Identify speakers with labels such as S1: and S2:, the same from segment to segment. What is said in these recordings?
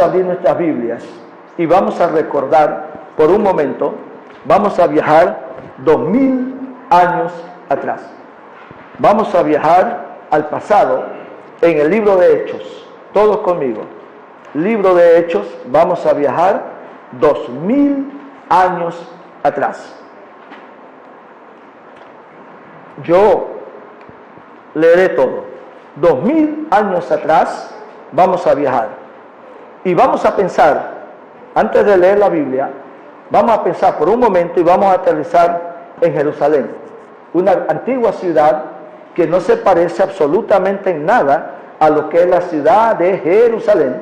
S1: a abrir nuestras Biblias y vamos a recordar por un momento, vamos a viajar 2000 años atrás. Vamos a viajar al pasado en el libro de Hechos. Todos conmigo. Libro de Hechos, vamos a viajar 2000 años atrás. Yo leeré todo. 2000 años atrás vamos a viajar. Y vamos a pensar, antes de leer la Biblia, vamos a pensar por un momento y vamos a aterrizar en Jerusalén, una antigua ciudad que no se parece absolutamente en nada a lo que es la ciudad de Jerusalén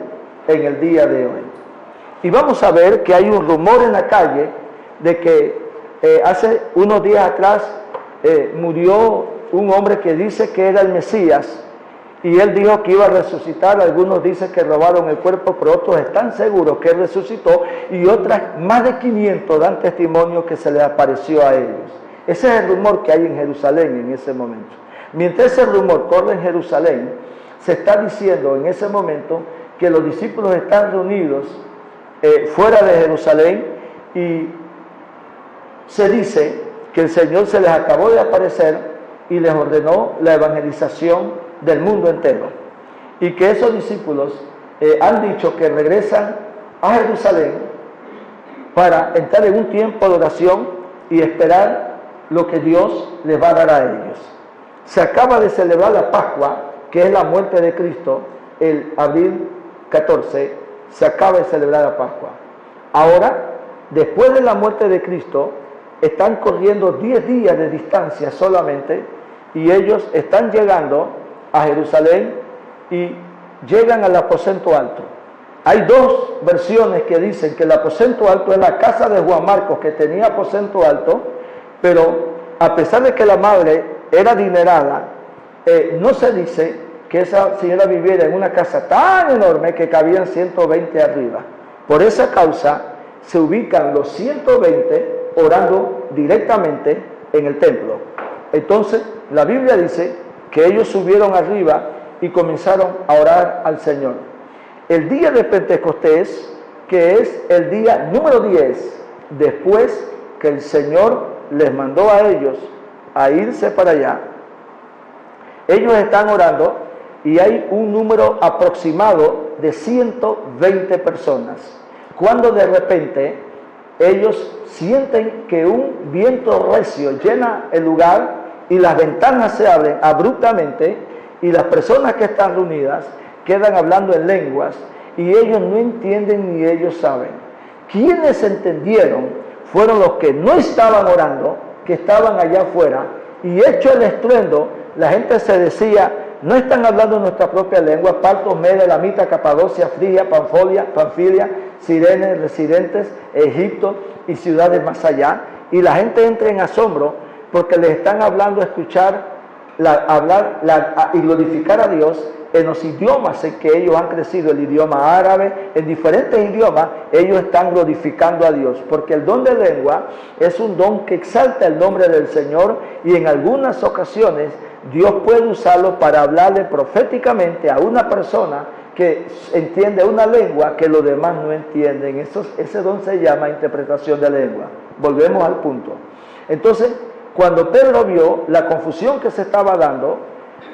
S1: en el día de hoy. Y vamos a ver que hay un rumor en la calle de que hace unos días atrás murió un hombre que dice que era el Mesías, y él dijo que iba a resucitar. Algunos dicen que robaron el cuerpo, pero otros están seguros que él resucitó, y otras, más de 500 dan testimonio que se les apareció a ellos. Ese es el rumor que hay en Jerusalén en ese momento. Mientras ese rumor corre en Jerusalén, se está diciendo en ese momento que los discípulos están reunidos fuera de Jerusalén, y se dice que el Señor se les acabó de aparecer y les ordenó la evangelización del mundo entero, y que esos discípulos han dicho que regresan a Jerusalén para entrar en un tiempo de oración y esperar lo que Dios les va a dar a ellos. Se acaba de celebrar la Pascua, que es la muerte de Cristo, el abril 14, se acaba de celebrar la Pascua. Ahora, después de la muerte de Cristo, están corriendo 10 días de distancia solamente, y ellos están llegando a Jerusalén y llegan al aposento alto. Hay dos versiones que dicen que el aposento alto es la casa de Juan Marcos, que tenía aposento alto, pero a pesar de que la madre era adinerada, no se dice que esa señora viviera en una casa tan enorme que cabían 120 arriba. Por esa causa se ubican los 120 orando directamente en el templo. Entonces la Biblia dice que ellos subieron arriba y comenzaron a orar al Señor. El día de Pentecostés, que es el día número 10, después que el Señor les mandó a ellos a irse para allá, ellos están orando y hay un número aproximado de 120 personas. Cuando de repente ellos sienten que un viento recio llena el lugar y las ventanas se abren abruptamente, y las personas que están reunidas quedan hablando en lenguas, y ellos no entienden ni ellos saben. Quienes entendieron fueron los que no estaban orando, que estaban allá afuera, y hecho el estruendo, la gente se decía: no están hablando nuestra propia lengua, Partos, Media, Elamita, Capadocia, Frigia, Panfilia, Cirene, residentes, Egipto y ciudades más allá. Y la gente entra en asombro porque les están hablando, escuchar, y glorificar a Dios en los idiomas en que ellos han crecido, el idioma árabe, en diferentes idiomas, ellos están glorificando a Dios, porque el don de lengua es un don que exalta el nombre del Señor, y en algunas ocasiones Dios puede usarlo para hablarle proféticamente a una persona que entiende una lengua que los demás no entienden. Ese don se llama interpretación de lengua. Volvemos al punto. Entonces, cuando Pedro vio la confusión que se estaba dando,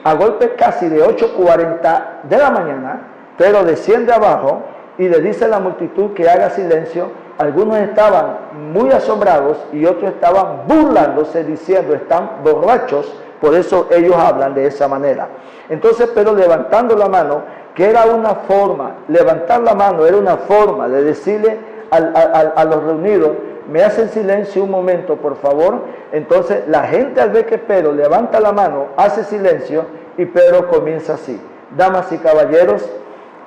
S1: a golpe casi de 8:40 de la mañana, Pedro desciende abajo y le dice a la multitud que haga silencio. Algunos estaban muy asombrados y otros estaban burlándose, diciendo: están borrachos, por eso ellos hablan de esa manera. Entonces Pedro, levantando la mano, que era una forma, levantar la mano era una forma de decirle a los reunidos: me hacen silencio un momento, por favor. Entonces la gente, al ver que Pedro levanta la mano, hace silencio, y Pedro comienza así: damas y caballeros,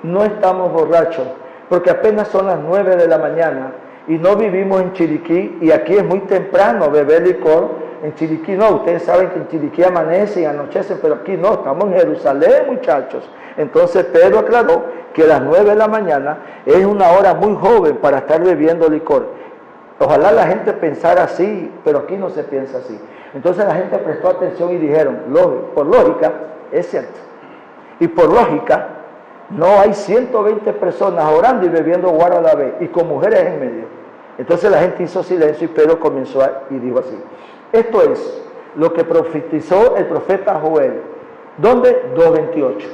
S1: no estamos borrachos, porque apenas son las 9 de la mañana y no vivimos en Chiriquí, y aquí es muy temprano beber licor. En Chiriquí no, ustedes saben que en Chiriquí amanece y anochece, pero aquí no, estamos en Jerusalén, muchachos. Entonces Pedro aclaró que las 9 de la mañana es una hora muy joven para estar bebiendo licor. Ojalá la gente pensara así, pero aquí no se piensa así. Entonces la gente prestó atención y dijeron: por lógica, es cierto. Y por lógica, No hay 120 personas orando y bebiendo guaro a la vez y con mujeres en medio. Entonces la gente hizo silencio y Pedro comenzó y dijo así. Esto es lo que profetizó el profeta Joel. ¿Dónde? 2:28.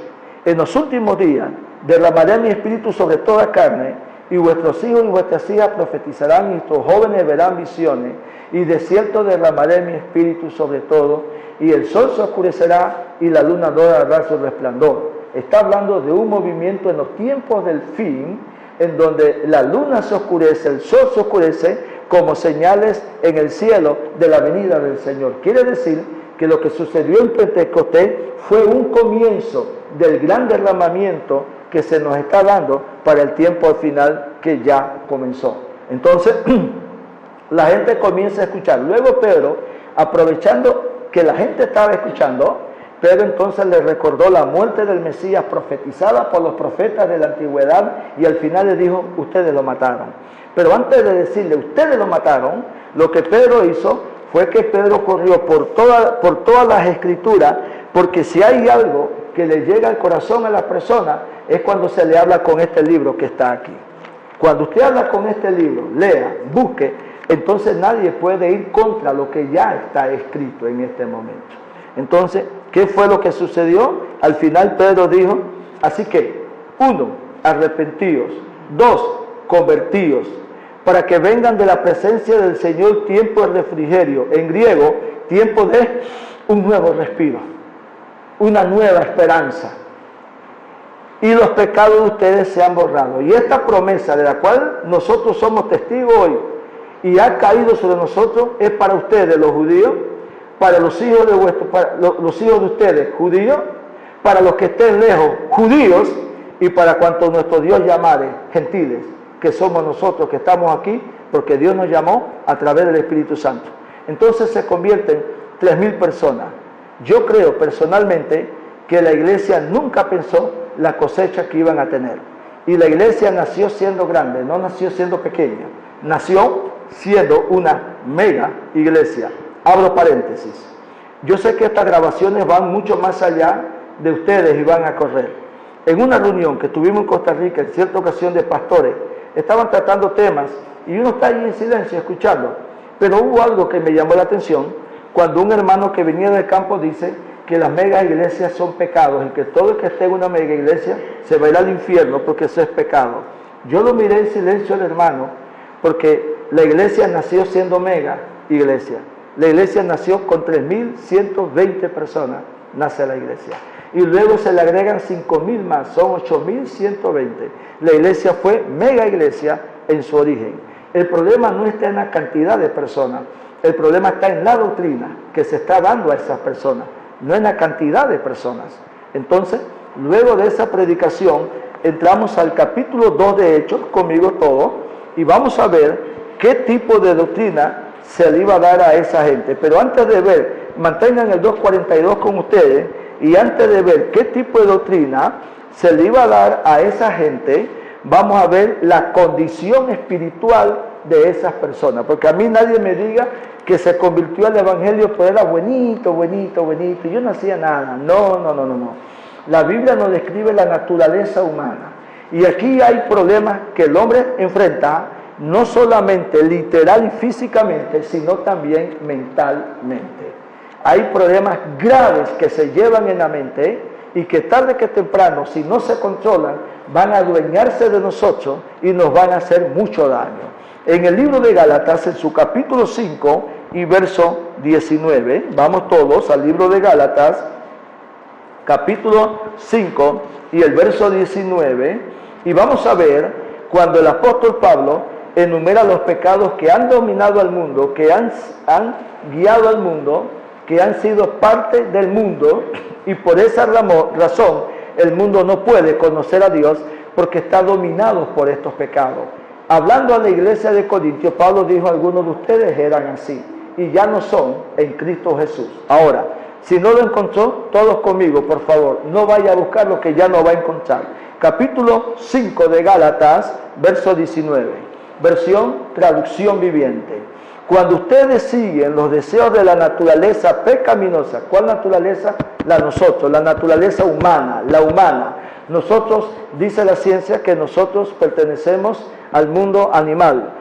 S1: En los últimos días derramaré mi espíritu sobre toda carne, y vuestros hijos y vuestras hijas profetizarán, y vuestros jóvenes verán visiones, y de cierto derramaré mi espíritu sobre todo, y el sol se oscurecerá y la luna no dará su resplandor. Está hablando de un movimiento en los tiempos del fin, en donde la luna se oscurece, el sol se oscurece, como señales en el cielo de la venida del Señor. Quiere decir que lo que sucedió en Pentecostés fue un comienzo del gran derramamiento que se nos está dando para el tiempo al final que ya comenzó. Entonces, la gente comienza a escuchar. Luego Pedro, aprovechando que la gente estaba escuchando, Pedro entonces le recordó la muerte del Mesías profetizada por los profetas de la antigüedad y al final le dijo, ustedes lo mataron. Pero antes de decirle, ustedes lo mataron, lo que Pedro hizo fue que Pedro corrió por todas las escrituras, porque si hay algo que le llega al corazón a la persona, es cuando se le habla con este libro que está aquí. Cuando usted habla con este libro, lea, busque, entonces nadie puede ir contra lo que ya está escrito en este momento. Entonces, ¿qué fue lo que sucedió? Al final Pedro dijo, así que, 1, arrepentíos, 2, convertíos, para que vengan de la presencia del Señor tiempo de refrigerio, en griego, tiempo de un nuevo respiro, una nueva esperanza, y los pecados de ustedes se han borrado. Y esta promesa de la cual nosotros somos testigos hoy, y ha caído sobre nosotros, es para ustedes los judíos, para los hijos los hijos de ustedes judíos, para los que estén lejos judíos, y para cuantos nuestro Dios llamare gentiles, que somos nosotros que estamos aquí, porque Dios nos llamó a través del Espíritu Santo. Entonces se convierten 3,000 personas. Yo creo personalmente que la iglesia nunca pensó la cosecha que iban a tener. Y la iglesia nació siendo grande, no nació siendo pequeña. Nació siendo una mega iglesia. Abro paréntesis. Yo sé que estas grabaciones van mucho más allá de ustedes y van a correr. En una reunión que tuvimos en Costa Rica, en cierta ocasión de pastores, estaban tratando temas y uno está ahí en silencio escuchando. Pero hubo algo que me llamó la atención cuando un hermano que venía del campo dice que las mega iglesias son pecados y que todo el que esté en una mega iglesia se va a ir al infierno porque eso es pecado. Yo lo miré en silencio al hermano porque la iglesia nació siendo mega iglesia. La iglesia nació con 3,120 personas, nace la iglesia. Y luego se le agregan 5,000 más, son 8,120. La iglesia fue mega iglesia en su origen. El problema no está en la cantidad de personas, el problema está en la doctrina que se está dando a esas personas, no en la cantidad de personas. Entonces, luego de esa predicación, entramos al capítulo 2 de Hechos, conmigo todo, y vamos a ver qué tipo de doctrina se le iba a dar a esa gente. Pero antes de ver, mantengan el 2:42 con ustedes, y antes de ver qué tipo de doctrina se le iba a dar a esa gente, vamos a ver la condición espiritual de esas personas. Porque a mí nadie me diga que se convirtió al evangelio, pues era buenito, y yo no hacía nada. No. La Biblia nos describe la naturaleza humana. Y aquí hay problemas que el hombre enfrenta, no solamente literal y físicamente, sino también mentalmente. Hay problemas graves que se llevan en la mente y que tarde que temprano, si no se controlan, van a adueñarse de nosotros y nos van a hacer mucho daño. En el libro de Gálatas, en su capítulo 5 y verso 19, vamos todos al libro de Gálatas, capítulo 5 y el verso 19, y vamos a ver cuando el apóstol Pablo enumera los pecados que han dominado al mundo, que han guiado al mundo, que han sido parte del mundo, y por esa razón el mundo no puede conocer a Dios porque está dominado por estos pecados. Hablando a la iglesia de Corintios, Pablo dijo, algunos de ustedes eran así y ya no son en Cristo Jesús. Ahora, si no lo encontró, todos conmigo, por favor, no vaya a buscar lo que ya no va a encontrar. Capítulo 5 de Gálatas, verso 19, versión traducción viviente. Cuando ustedes siguen los deseos de la naturaleza pecaminosa, ¿cuál naturaleza? La nosotros, la naturaleza humana, la humana. Nosotros, dice la ciencia, que nosotros pertenecemos al mundo animal.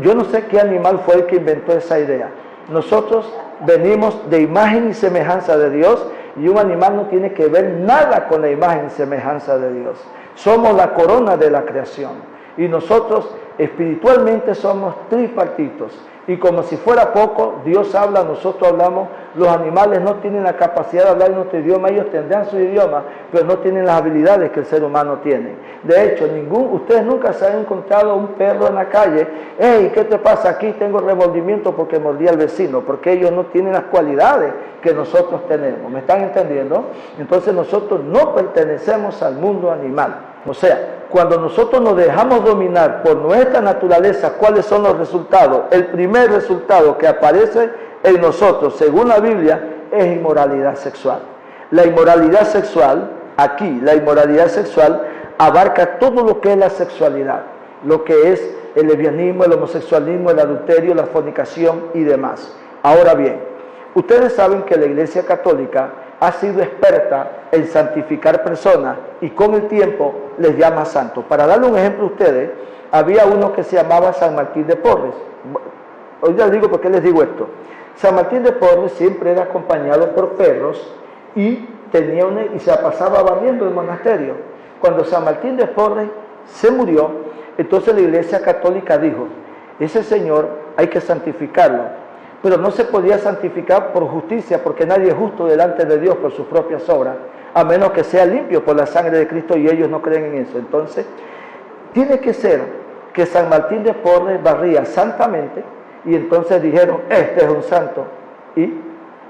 S1: Yo no sé qué animal fue el que inventó esa idea. Nosotros venimos de imagen y semejanza de Dios, y un animal no tiene que ver nada con la imagen y semejanza de Dios. Somos la corona de la creación, y nosotros espiritualmente somos tripartitos. Y como si fuera poco, Dios habla, nosotros hablamos. Los animales no tienen la capacidad de hablar en nuestro idioma, ellos tendrán su idioma, pero no tienen las habilidades que el ser humano tiene. De hecho, ustedes nunca se han encontrado un perro en la calle. Hey, ¿qué te pasa aquí? Tengo remordimiento porque mordí al vecino, porque ellos no tienen las cualidades que nosotros tenemos. ¿Me están entendiendo? Entonces nosotros no pertenecemos al mundo animal. O sea, cuando nosotros nos dejamos dominar por nuestra naturaleza, ¿cuáles son los resultados? El primer resultado que aparece en nosotros, según la Biblia, es inmoralidad sexual. La inmoralidad sexual, aquí, la inmoralidad sexual abarca todo lo que es la sexualidad, lo que es el lesbianismo, el homosexualismo, el adulterio, la fornicación y demás. Ahora bien, ustedes saben que la Iglesia Católica ha sido experta en santificar personas y con el tiempo les llama santos. Para darle un ejemplo a ustedes, había uno que se llamaba San Martín de Porres. Hoy les digo por qué les digo esto. San Martín de Porres siempre era acompañado por perros y se pasaba barriendo el monasterio. Cuando San Martín de Porres se murió, entonces la Iglesia Católica dijo, ese señor hay que santificarlo. Pero no se podía santificar por justicia, porque nadie es justo delante de Dios por sus propias obras, a menos que sea limpio por la sangre de Cristo, y ellos no creen en eso. Entonces, tiene que ser que San Martín de Porres barría santamente, y entonces dijeron, este es un santo. Y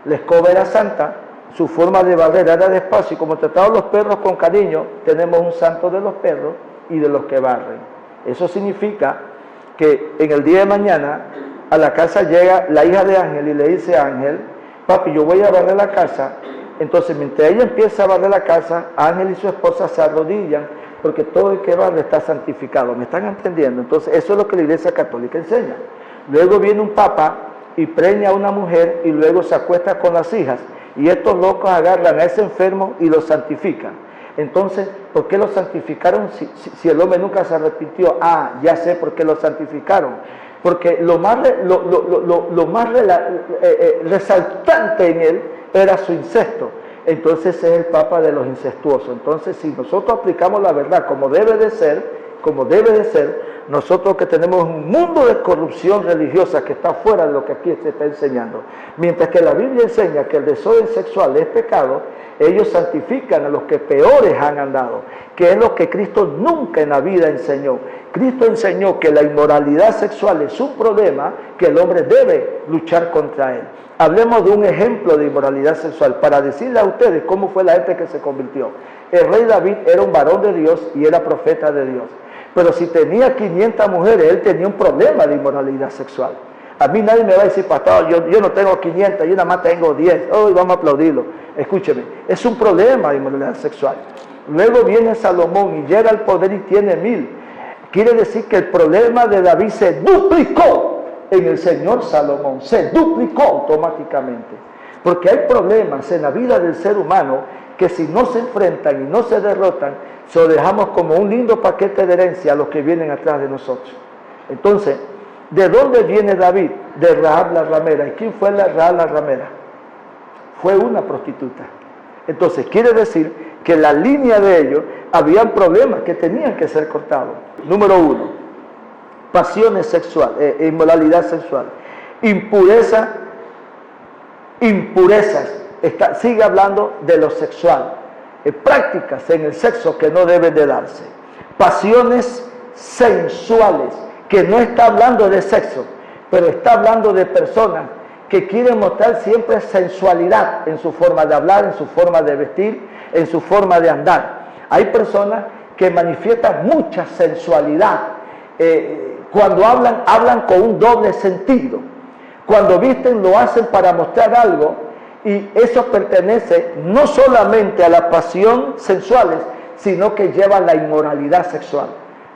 S1: la escoba era santa, su forma de barrer era despacio, y como trataban los perros con cariño, tenemos un santo de los perros y de los que barren. Eso significa que en el día de mañana a la casa llega la hija de Ángel y le dice a Ángel, papi, yo voy a barrer la casa. Entonces, mientras ella empieza a barrer la casa, Ángel y su esposa se arrodillan, porque todo el que barre está santificado. ¿Me están entendiendo? Entonces, eso es lo que la Iglesia Católica enseña. Luego viene un papa y preña a una mujer y luego se acuesta con las hijas. Y estos locos agarran a ese enfermo y lo santifican. Entonces, ¿por qué lo santificaron si el hombre nunca se arrepintió? Ah, ya sé por qué lo santificaron. Porque lo más resaltante en él era su incesto. Entonces es el papa de los incestuosos. Entonces, si nosotros aplicamos la verdad como debe de ser, nosotros que tenemos un mundo de corrupción religiosa que está fuera de lo que aquí se está enseñando, mientras que la Biblia enseña que el desorden sexual es pecado, ellos santifican a los que peores han andado, que es lo que Cristo nunca en la vida enseñó. Cristo enseñó que la inmoralidad sexual es un problema que el hombre debe luchar contra él. Hablemos de un ejemplo de inmoralidad sexual para decirle a ustedes cómo fue la gente que se convirtió. El rey David era un varón de Dios y era profeta de Dios. Pero si tenía 500 mujeres, él tenía un problema de inmoralidad sexual. A mí nadie me va a decir, pastor, yo no tengo 500, yo nada más tengo 10. Hoy vamos a aplaudirlo. Escúcheme, es un problema de inmoralidad sexual. Luego viene Salomón y llega al poder y tiene 1000. Quiere decir que el problema de David se duplicó en el Señor Salomón. Se duplicó automáticamente. Porque hay problemas en la vida del ser humano que si no se enfrentan y no se derrotan, se lo dejamos como un lindo paquete de herencia a los que vienen atrás de nosotros. Entonces, ¿de dónde viene David? De Rahab la ramera. ¿Y quién fue Rahab la ramera? Fue una prostituta. Entonces, quiere decir que en la línea de ellos habían problemas que tenían que ser cortados. Número 1, pasiones sexuales, inmoralidad sexual. Impurezas. Sigue hablando de lo sexual. Prácticas en el sexo que no deben de darse. Pasiones sensuales, que no está hablando de sexo, pero está hablando de personas que quieren mostrar siempre sensualidad en su forma de hablar, en su forma de vestir, en su forma de andar. Hay personas que manifiestan mucha sensualidad. Cuando hablan con un doble sentido. Cuando visten, lo hacen para mostrar algo, y eso pertenece no solamente a la pasión sensuales, sino que lleva la inmoralidad sexual.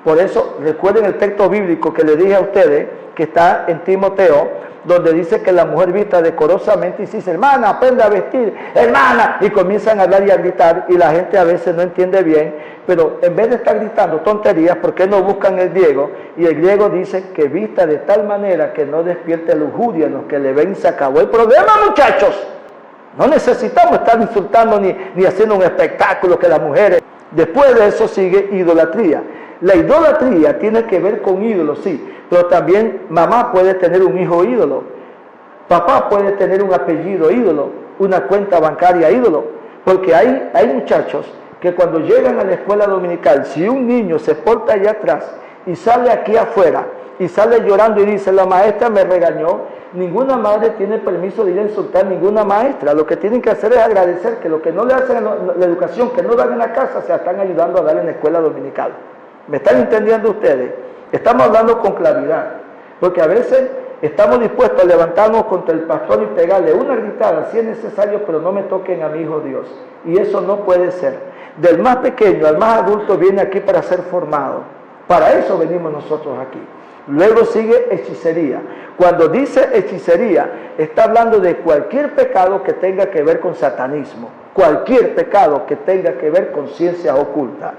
S1: Por eso, recuerden el texto bíblico que le dije a ustedes, que está en Timoteo, donde dice que la mujer vista decorosamente y dice, hermana, aprende a vestir, hermana, y comienzan a hablar y a gritar, y la gente a veces no entiende bien, pero en vez de estar gritando tonterías, ¿por qué no buscan el griego? Y el griego dice que vista de tal manera que no despierte lujuria en los que le ven. Se acabó el problema, muchachos. No necesitamos estar insultando ni haciendo un espectáculo que las mujeres. Después de eso sigue idolatría. La idolatría tiene que ver con ídolos, sí, pero también mamá puede tener un hijo ídolo, papá puede tener un apellido ídolo, una cuenta bancaria ídolo, porque hay muchachos que cuando llegan a la escuela dominical, si un niño se porta allá atrás y sale aquí afuera y sale llorando y dice, la maestra me regañó, ninguna madre tiene permiso de ir a insultar a ninguna maestra. Lo que tienen que hacer es agradecer que lo que no le hacen en la educación, que no dan en la casa, se están ayudando a dar en la escuela dominical. ¿Me están entendiendo ustedes? Estamos hablando con claridad, porque a veces estamos dispuestos a levantarnos contra el pastor y pegarle una gritada si es necesario, pero no me toquen a mi hijo Dios. Y eso no puede ser. Del más pequeño al más adulto viene aquí para ser formado. Para eso venimos nosotros aquí. Luego sigue hechicería. Cuando dice hechicería, está hablando de cualquier pecado que tenga que ver con satanismo. Cualquier pecado que tenga que ver con ciencia oculta.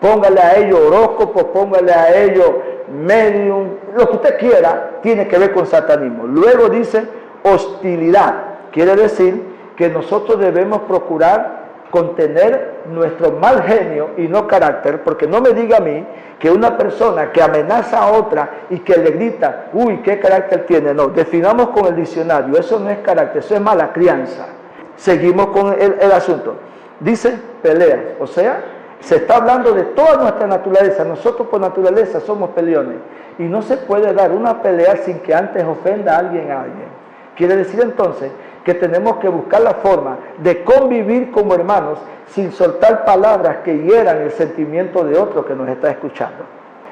S1: Póngale a ello horóscopo, póngale a ello medium, lo que usted quiera, tiene que ver con satanismo. Luego dice hostilidad. Quiere decir que nosotros debemos procurar contener nuestro mal genio y no carácter, porque no me diga a mí que una persona que amenaza a otra y que le grita, uy, ¿qué carácter tiene? No, definamos con el diccionario, eso no es carácter, eso es mala crianza. Seguimos con el asunto. Dice peleas, o sea, se está hablando de toda nuestra naturaleza. Nosotros por naturaleza somos peleones. Y no se puede dar una pelea sin que antes ofenda a alguien. Quiere decir entonces que tenemos que buscar la forma de convivir como hermanos sin soltar palabras que hieran el sentimiento de otro que nos está escuchando.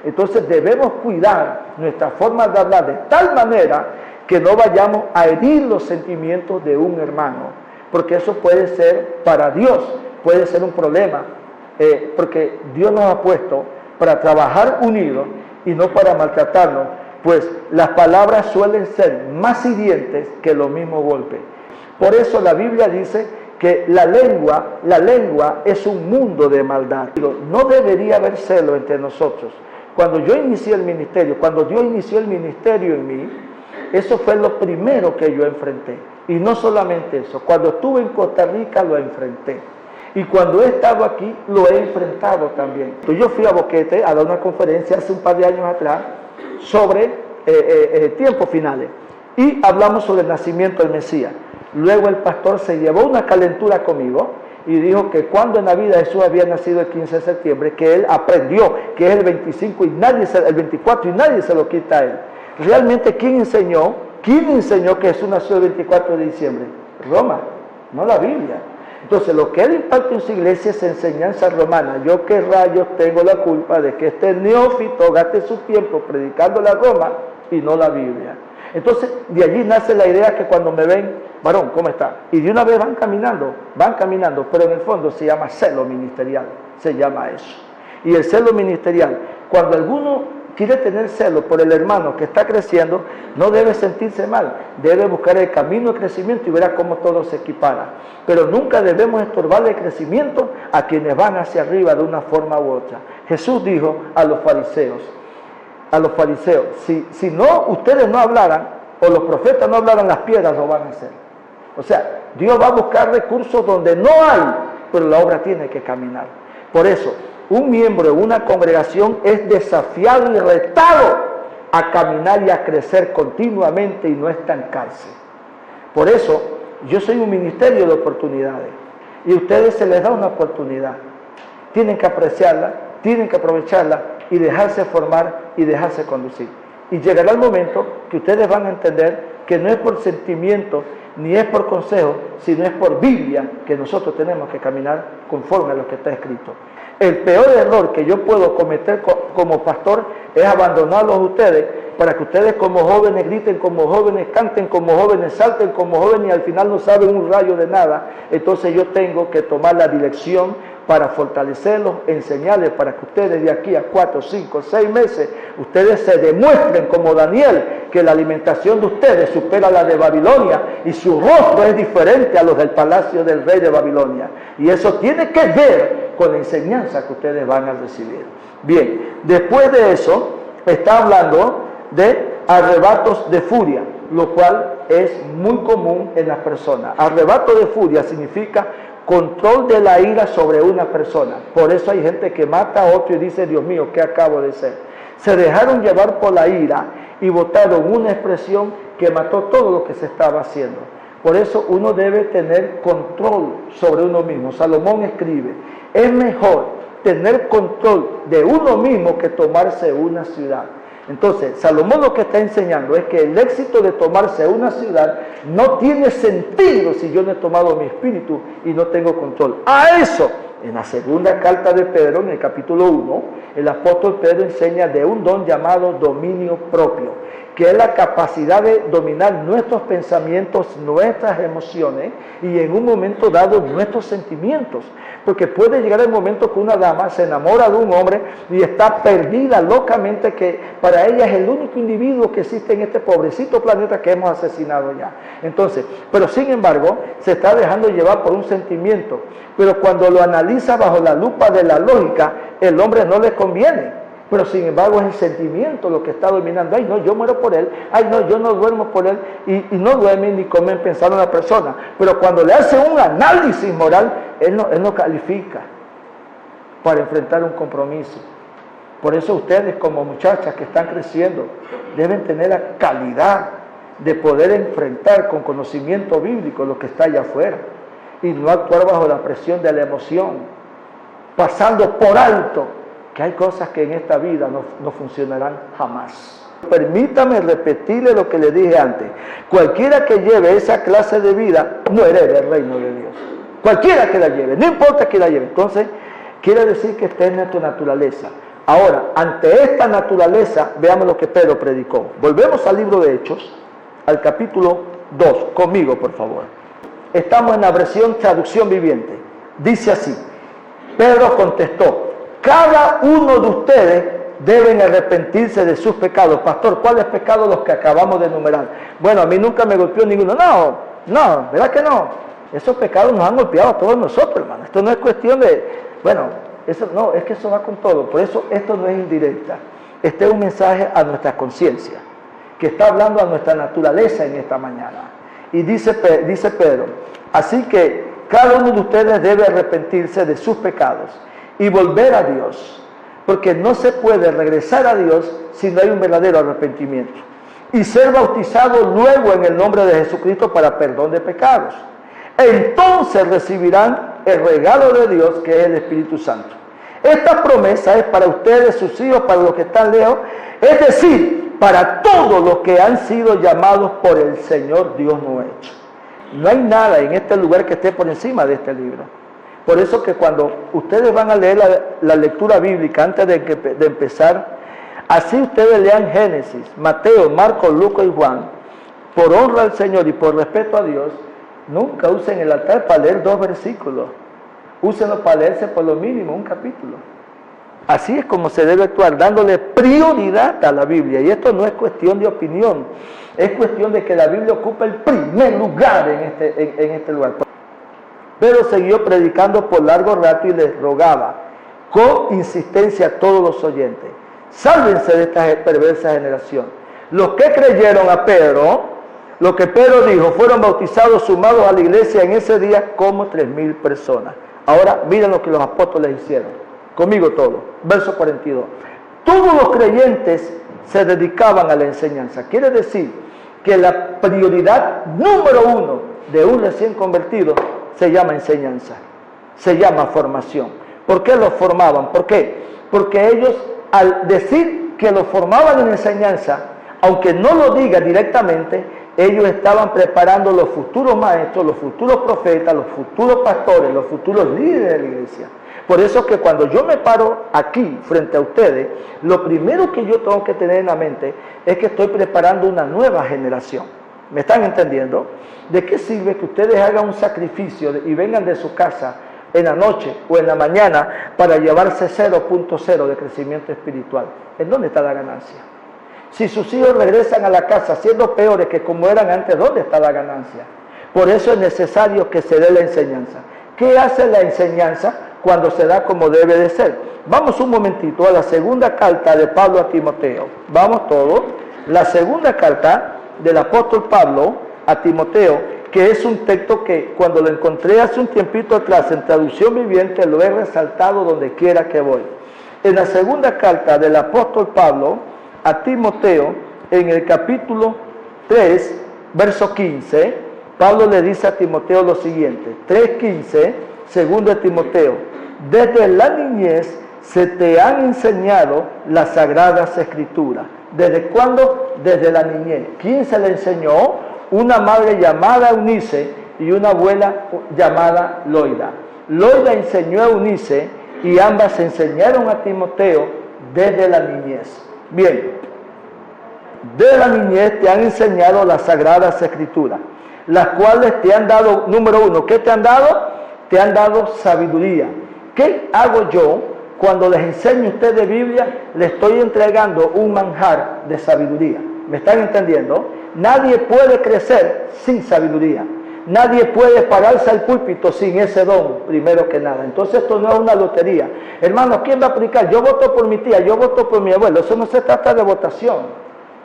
S1: Entonces debemos cuidar nuestra forma de hablar de tal manera que no vayamos a herir los sentimientos de un hermano. Porque eso puede ser para Dios, puede ser un problema. Porque Dios nos ha puesto para trabajar unidos y no para maltratarnos, pues las palabras suelen ser más hirientes que los mismos golpes. Por eso la Biblia dice que la lengua es un mundo de maldad. No debería haber celo entre nosotros. Cuando yo inicié el ministerio, cuando Dios inició el ministerio en mí, eso fue lo primero que yo enfrenté. Y no solamente eso, cuando estuve en Costa Rica lo enfrenté. Y cuando he estado aquí, lo he enfrentado también. Yo fui a Boquete a dar una conferencia hace un par de años atrás sobre tiempos finales. Y hablamos sobre el nacimiento del Mesías. Luego el pastor se llevó una calentura conmigo y dijo que cuando en la vida Jesús había nacido el 15 de septiembre, que él aprendió que es el 25 y el 24 y nadie se lo quita a él. Realmente, ¿quién enseñó que Jesús nació el 24 de diciembre? Roma, no la Biblia. Entonces, lo que él imparte en su iglesia es enseñanza romana. Yo qué rayos tengo la culpa de que este neófito gaste su tiempo predicando la Roma y no la Biblia. Entonces, de allí nace la idea que cuando me ven, varón, ¿cómo está? Y de una vez van caminando, pero en el fondo se llama celo ministerial, se llama eso. Y el celo ministerial, cuando alguno quiere tener celo por el hermano que está creciendo, no debe sentirse mal, debe buscar el camino de crecimiento y verá cómo todo se equipara. Pero nunca debemos estorbarle el crecimiento a quienes van hacia arriba de una forma u otra. Jesús dijo a los fariseos, si no, ustedes no hablaran, o los profetas no hablaran, las piedras lo van a hacer. O sea, Dios va a buscar recursos donde no hay, pero la obra tiene que caminar. Por eso, un miembro de una congregación es desafiado y retado a caminar y a crecer continuamente y no estancarse. Por eso, yo soy un ministerio de oportunidades y a ustedes se les da una oportunidad. Tienen que apreciarla, tienen que aprovecharla y dejarse formar y dejarse conducir. Y llegará el momento que ustedes van a entender que no es por sentimiento ni es por consejo, sino es por Biblia que nosotros tenemos que caminar conforme a lo que está escrito. El peor error que yo puedo cometer como pastor es abandonarlos a ustedes para que ustedes como jóvenes griten, como jóvenes canten, como jóvenes salten, como jóvenes y al final no saben un rayo de nada. Entonces yo tengo que tomar la dirección para fortalecerlos, enseñarles para que ustedes de aquí a 4, 5, 6 meses, ustedes se demuestren como Daniel, que la alimentación de ustedes supera la de Babilonia y su rostro es diferente a los del palacio del rey de Babilonia. Y eso tiene que ver con la enseñanza que ustedes van a recibir. Bien, después de eso, está hablando de arrebatos de furia, lo cual es muy común en las personas. Arrebato de furia significa control de la ira sobre una persona. Por eso hay gente que mata a otro y dice, Dios mío, ¿qué acabo de hacer? Se dejaron llevar por la ira y botaron una expresión que mató todo lo que se estaba haciendo. Por eso uno debe tener control sobre uno mismo. Salomón escribe, es mejor tener control de uno mismo que tomarse una ciudad. Entonces, Salomón lo que está enseñando es que el éxito de tomarse una ciudad no tiene sentido si yo no he tomado mi espíritu y no tengo control. A eso, en la segunda carta de Pedro, en el capítulo 1, el apóstol Pedro enseña de un don llamado dominio propio, que es la capacidad de dominar nuestros pensamientos, nuestras emociones y en un momento dado nuestros sentimientos. Porque puede llegar el momento que una dama se enamora de un hombre y está perdida locamente, que para ella es el único individuo que existe en este pobrecito planeta que hemos asesinado ya. Entonces, pero sin embargo, se está dejando llevar por un sentimiento. Pero cuando lo analiza bajo la lupa de la lógica, el hombre no le conviene. Pero sin embargo es el sentimiento lo que está dominando. Ay, no, yo muero por él. Ay, no, yo no duermo por él. Y no duermen ni comen pensando en la persona. Pero cuando le hace un análisis moral, él no califica para enfrentar un compromiso. Por eso ustedes como muchachas que están creciendo deben tener la calidad de poder enfrentar con conocimiento bíblico lo que está allá afuera. Y no actuar bajo la presión de la emoción, pasando por alto que hay cosas que en esta vida no funcionarán jamás. Permítame repetirle lo que le dije antes. Cualquiera que lleve esa clase de vida no hereda el reino de Dios. Cualquiera que la lleve, no importa que la lleve. Entonces, quiere decir que está en nuestra naturaleza. Ahora, ante esta naturaleza, veamos lo que Pedro predicó. Volvemos al libro de Hechos, al capítulo 2. Conmigo, por favor. Estamos en la versión traducción viviente. Dice así: Pedro contestó, cada uno de ustedes deben arrepentirse de sus pecados. Pastor, ¿cuáles pecados? Los que acabamos de enumerar. Bueno, a mí nunca me golpeó ninguno. No, ¿verdad que no? Esos pecados nos han golpeado a todos nosotros, hermano. Esto no es cuestión de, eso no, es que eso va con todo. Por eso esto no es indirecta. Este es un mensaje a nuestra conciencia, que está hablando a nuestra naturaleza en esta mañana. Y dice Pedro, así que cada uno de ustedes debe arrepentirse de sus pecados y volver a Dios, porque no se puede regresar a Dios si no hay un verdadero arrepentimiento, y ser bautizado luego en el nombre de Jesucristo para perdón de pecados. Entonces recibirán el regalo de Dios, que es el Espíritu Santo. Esta promesa es para ustedes, sus hijos, para los que están lejos, es decir, para todos los que han sido llamados por el Señor Dios nuestro. No hay nada en este lugar que esté por encima de este libro. Por eso que cuando ustedes van a leer la lectura bíblica, antes de empezar, así ustedes lean Génesis, Mateo, Marcos, Lucas y Juan, por honra al Señor y por respeto a Dios, nunca usen el altar para leer 2 versículos. Úsenlo para leerse por lo mínimo un capítulo. Así es como se debe actuar, dándole prioridad a la Biblia. Y esto no es cuestión de opinión, es cuestión de que la Biblia ocupa el primer lugar en este lugar. Pero siguió predicando por largo rato y les rogaba con insistencia a todos los oyentes: sálvense de esta perversa generación. Los que creyeron a Pedro, lo que Pedro dijo, fueron bautizados, sumados a la iglesia en ese día como 3,000 personas. Ahora miren lo que los apóstoles hicieron. Conmigo todo. Verso 42. Todos los creyentes se dedicaban a la enseñanza. Quiere decir que la prioridad número 1 de un recién convertido se llama enseñanza, se llama formación. ¿Por qué los formaban? ¿Por qué? Porque ellos, al decir que los formaban en enseñanza, aunque no lo diga directamente, ellos estaban preparando los futuros maestros, los futuros profetas, los futuros pastores, los futuros líderes de la iglesia. Por eso que cuando yo me paro aquí frente a ustedes, lo primero que yo tengo que tener en la mente es que estoy preparando una nueva generación. ¿Me están entendiendo? ¿De qué sirve que ustedes hagan un sacrificio y vengan de su casa en la noche o en la mañana para llevarse 0.0 de crecimiento espiritual. ¿En dónde está la ganancia? Si sus hijos regresan a la casa siendo peores que como eran antes, ¿dónde está la ganancia? Por eso es necesario que se dé la enseñanza. ¿Qué hace la enseñanza cuando se da como debe de ser? Vamos un momentito a la segunda carta de Pablo a Timoteo. Vamos todos. La segunda carta del apóstol Pablo a Timoteo, que es un texto que cuando lo encontré hace un tiempito atrás en traducción viviente lo he resaltado donde quiera que voy. En la segunda carta del apóstol Pablo a Timoteo, en el capítulo 3, verso 15, Pablo le dice a Timoteo lo siguiente, 3:15, segundo de Timoteo, desde la niñez se te han enseñado las sagradas escrituras. ¿Desde cuándo? Desde la niñez. ¿Quién se le enseñó? Una madre llamada Eunice y una abuela llamada Loida. Loida enseñó a Eunice y ambas enseñaron a Timoteo desde la niñez. Bien, desde la niñez te han enseñado las sagradas escrituras, las cuales te han dado, número uno, ¿qué te han dado? Te han dado sabiduría. ¿Qué hago yo cuando les enseño a ustedes Biblia? Les estoy entregando un manjar de sabiduría. ¿Me están entendiendo? Nadie puede crecer sin sabiduría. Nadie puede pararse al púlpito sin ese don, primero que nada. Entonces esto no es una lotería. Hermanos, ¿quién va a aplicar? Yo voto por mi tía, yo voto por mi abuelo. Eso no se trata de votación.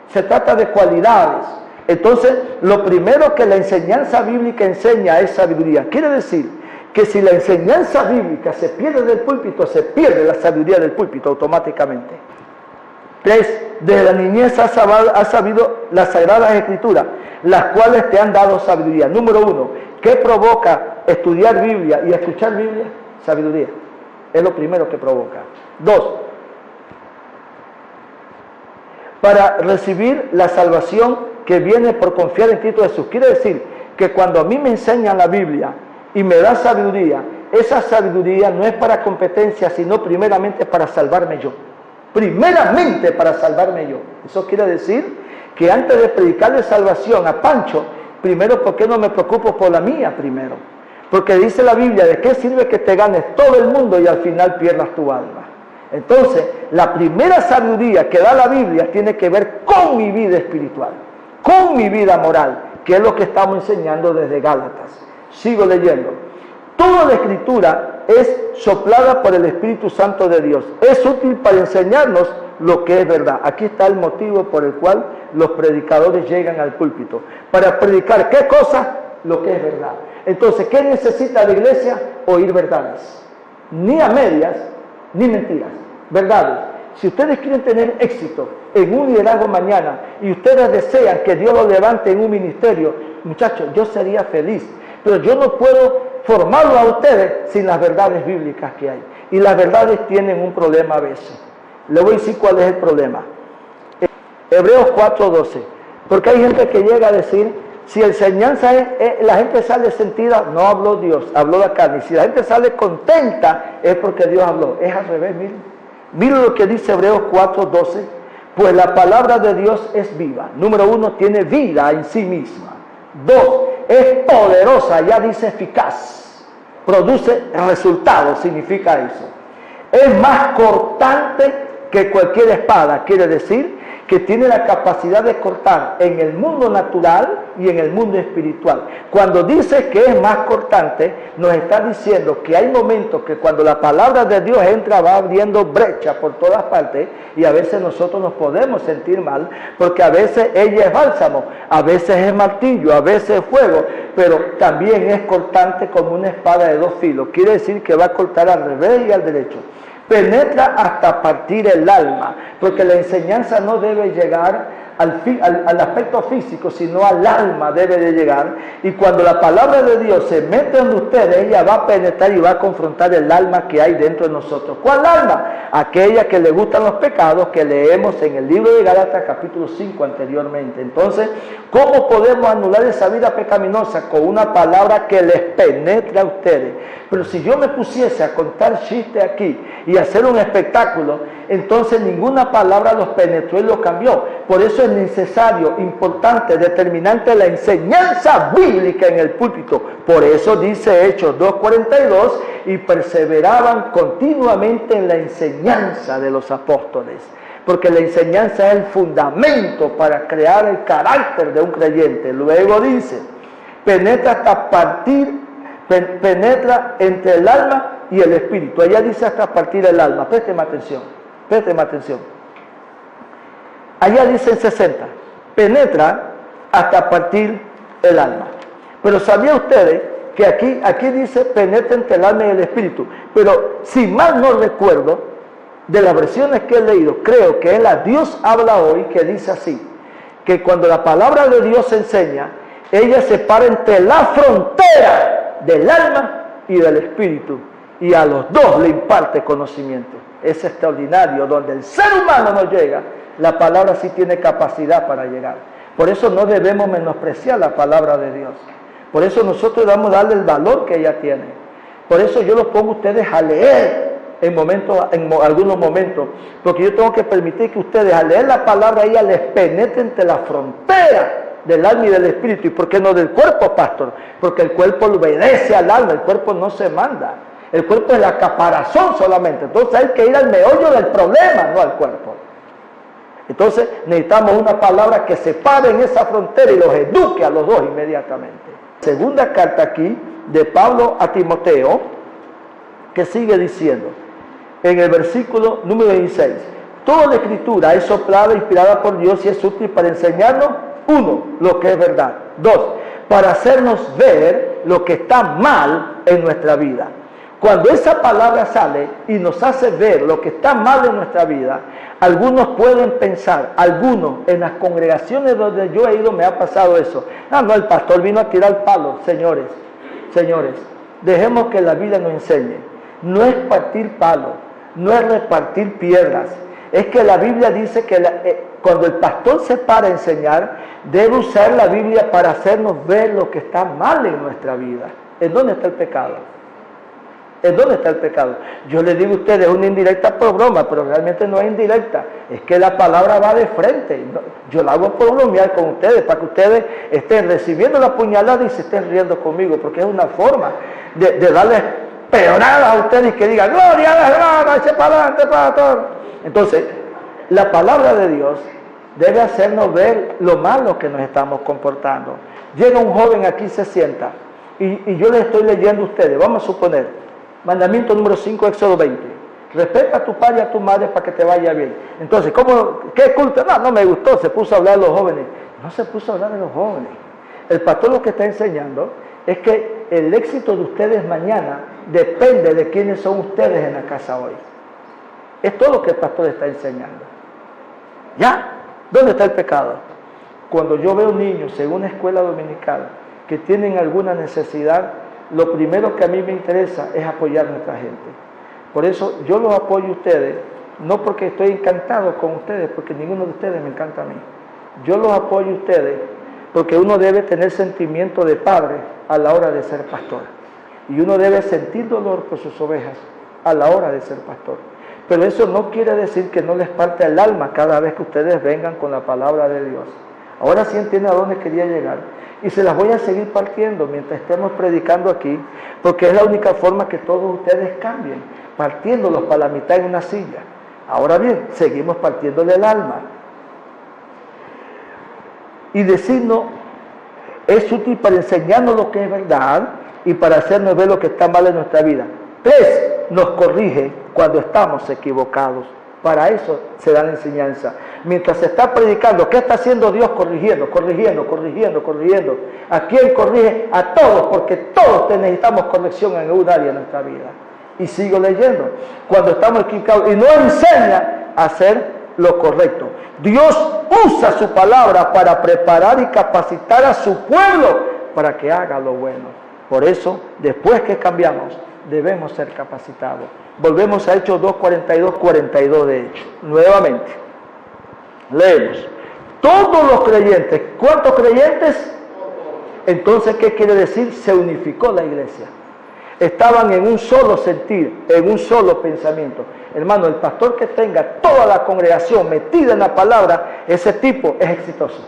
S1: Se trata de cualidades. Entonces, lo primero que la enseñanza bíblica enseña es sabiduría. Quiere decir que si la enseñanza bíblica se pierde del púlpito, se pierde la sabiduría del púlpito automáticamente. 3. Desde la niñez has sabido las sagradas escrituras, las cuales te han dado sabiduría. Número 1. ¿Qué provoca estudiar Biblia y escuchar Biblia? Sabiduría. Es lo primero que provoca. 2. Para recibir la salvación que viene por confiar en Cristo Jesús. Quiere decir que cuando a mí me enseñan la Biblia y me da sabiduría, esa sabiduría no es para competencia, sino primeramente para salvarme yo. Primeramente para salvarme yo. Eso quiere decir que antes de predicarle salvación a Pancho, primero, ¿por qué no me preocupo por la mía primero? Porque dice la Biblia, ¿de qué sirve que te ganes todo el mundo y al final pierdas tu alma? Entonces, la primera sabiduría que da la Biblia tiene que ver con mi vida espiritual, con mi vida moral, que es lo que estamos enseñando desde Gálatas. Sigo leyendo. Toda la Escritura es soplada por el Espíritu Santo de Dios. Es útil para enseñarnos lo que es verdad. Aquí está el motivo por el cual los predicadores llegan al púlpito. Para predicar, ¿qué cosa? Lo que es verdad. Entonces, ¿qué necesita la iglesia? Oír verdades. Ni a medias, ni mentiras. Verdades. Si ustedes quieren tener éxito en un liderazgo mañana y ustedes desean que Dios los levante en un ministerio, muchachos, yo sería feliz. Pero yo no puedo formarlo a ustedes sin las verdades bíblicas que hay. Y las verdades tienen un problema a veces. Le voy a decir cuál es el problema. Hebreos 4:12. Porque hay gente que llega a decir, si la enseñanza la gente sale sentida, no habló Dios, habló la carne. Y si la gente sale contenta, es porque Dios habló. Es al revés, miren. Miren lo que dice Hebreos 4:12. Pues la palabra de Dios es viva. Número 1, tiene vida en sí misma. 2, es poderosa, ya dice eficaz, produce resultados, significa eso. Es más cortante que cualquier espada, quiere decir que tiene la capacidad de cortar en el mundo natural y en el mundo espiritual. Cuando dice que es más cortante, nos está diciendo que hay momentos que cuando la palabra de Dios entra, va abriendo brecha por todas partes, y a veces nosotros nos podemos sentir mal, porque a veces ella es bálsamo, a veces es martillo, a veces es fuego, pero también es cortante como una espada de 2 filos. Quiere decir que va a cortar al revés y al derecho. Penetra hasta partir el alma, porque la enseñanza no debe llegar al aspecto físico, sino al alma debe de llegar. Y cuando la palabra de Dios se mete en ustedes, ella va a penetrar y va a confrontar el alma que hay dentro de nosotros. ¿Cuál alma? Aquella que le gustan los pecados, que leemos en el libro de Gálatas capítulo 5 anteriormente. Entonces, ¿cómo podemos anular esa vida pecaminosa? Con una palabra que les penetre a ustedes. Pero si yo me pusiese a contar chistes aquí y hacer un espectáculo, entonces ninguna palabra los penetró y los cambió. Por eso es necesario, importante, determinante la enseñanza bíblica en el púlpito. Por eso dice Hechos 2:42, y perseveraban continuamente en la enseñanza de los apóstoles. Porque la enseñanza es el fundamento para crear el carácter de un creyente. Luego dice, penetra entre el alma y el espíritu. Allá dice hasta partir el alma. Présteme atención. Allá dice en 60, penetra hasta partir el alma. Pero ¿sabían ustedes que aquí dice penetra entre el alma y el espíritu? Pero si mal no recuerdo, de las versiones que he leído, creo que es la Dios habla hoy, que dice así, que cuando la palabra de Dios se enseña, ella se para entre la frontera del alma y del espíritu, y a los dos le imparte conocimiento. Es extraordinario, donde el ser humano no llega, la palabra sí tiene capacidad para llegar. Por eso no debemos menospreciar la palabra de Dios. Por eso nosotros debemos darle el valor que ella tiene. Por eso yo los pongo a ustedes a leer en algunos momentos, porque yo tengo que permitir que ustedes al leer la palabra ella les penetre entre la frontera del alma y del espíritu. ¿Y por qué no del cuerpo, pastor? Porque el cuerpo obedece al alma, el cuerpo no se manda, el cuerpo es la caparazón solamente. Entonces hay que ir al meollo del problema, no al cuerpo. Entonces necesitamos una palabra que separe en esa frontera y los eduque a los dos inmediatamente. Segunda carta aquí de Pablo a Timoteo, que sigue diciendo en el versículo número 16, toda la escritura es soplada e inspirada por Dios y es útil para enseñarnos, 1, lo que es verdad, 2, para hacernos ver lo que está mal en nuestra vida. Cuando esa palabra sale y nos hace ver lo que está mal en nuestra vida, algunos pueden pensar, algunos en las congregaciones donde yo he ido me ha pasado eso. No, el pastor vino a tirar palos. Señores, dejemos que la Biblia nos enseñe. No es partir palos, no es repartir piedras. Es que la Biblia dice que cuando el pastor se para a enseñar, debe usar la Biblia para hacernos ver lo que está mal en nuestra vida. ¿En dónde está el pecado? ¿En dónde está el pecado? Yo les digo a ustedes, es una indirecta por broma, pero realmente no es indirecta. Es que la palabra va de frente. Yo la hago por bromear con ustedes, para que ustedes estén recibiendo la puñalada y se estén riendo conmigo, porque es una forma de darles peonadas a ustedes y que digan, gloria a Dios, eche para adelante, pastor. Entonces, la palabra de Dios debe hacernos ver lo malo que nos estamos comportando. Llega un joven aquí, se sienta, y yo le estoy leyendo a ustedes, vamos a suponer, mandamiento número 5, Éxodo 20. Respeta a tu padre y a tu madre para que te vaya bien. Entonces, ¿qué culto? No me gustó, se puso a hablar de los jóvenes. No se puso a hablar de los jóvenes. El pastor lo que está enseñando es que el éxito de ustedes mañana depende de quiénes son ustedes en la casa hoy. Es todo lo que el pastor está enseñando. ¿Ya? ¿Dónde está el pecado? Cuando yo veo niños en una escuela dominical que tienen alguna necesidad, lo primero que a mí me interesa es apoyar a nuestra gente. Por eso yo los apoyo a ustedes, no porque estoy encantado con ustedes, porque ninguno de ustedes me encanta a mí. Yo los apoyo a ustedes porque uno debe tener sentimiento de padre a la hora de ser pastor. Y uno debe sentir dolor por sus ovejas a la hora de ser pastor. Pero eso no quiere decir que no les parte el alma cada vez que ustedes vengan con la palabra de Dios. Ahora sí entienden a dónde quería llegar. Y se las voy a seguir partiendo mientras estemos predicando aquí, porque es la única forma que todos ustedes cambien, partiéndolos para la mitad en una silla. Ahora bien, seguimos partiéndole el alma. Y decirnos, es útil para enseñarnos lo que es verdad y para hacernos ver lo que está mal en nuestra vida. 3, nos corrige cuando estamos equivocados. Para eso se da la enseñanza. Mientras se está predicando, ¿qué está haciendo Dios? Corrigiendo. ¿A quién corrige? A todos, porque todos necesitamos corrección en un área de nuestra vida. Y sigo leyendo. Cuando estamos equivocados, y nos enseña a hacer lo correcto. Dios usa su palabra para preparar y capacitar a su pueblo para que haga lo bueno. Por eso, después que cambiamos, debemos ser capacitados. Volvemos a Hechos 2:42 de Hechos. Nuevamente, leemos. Todos los creyentes, ¿cuántos creyentes? Entonces, ¿qué quiere decir? Se unificó la iglesia. estaban en un solo sentir, en un solo pensamiento. Hermano, el pastor que tenga toda la congregación metida en la palabra, ese tipo es exitoso.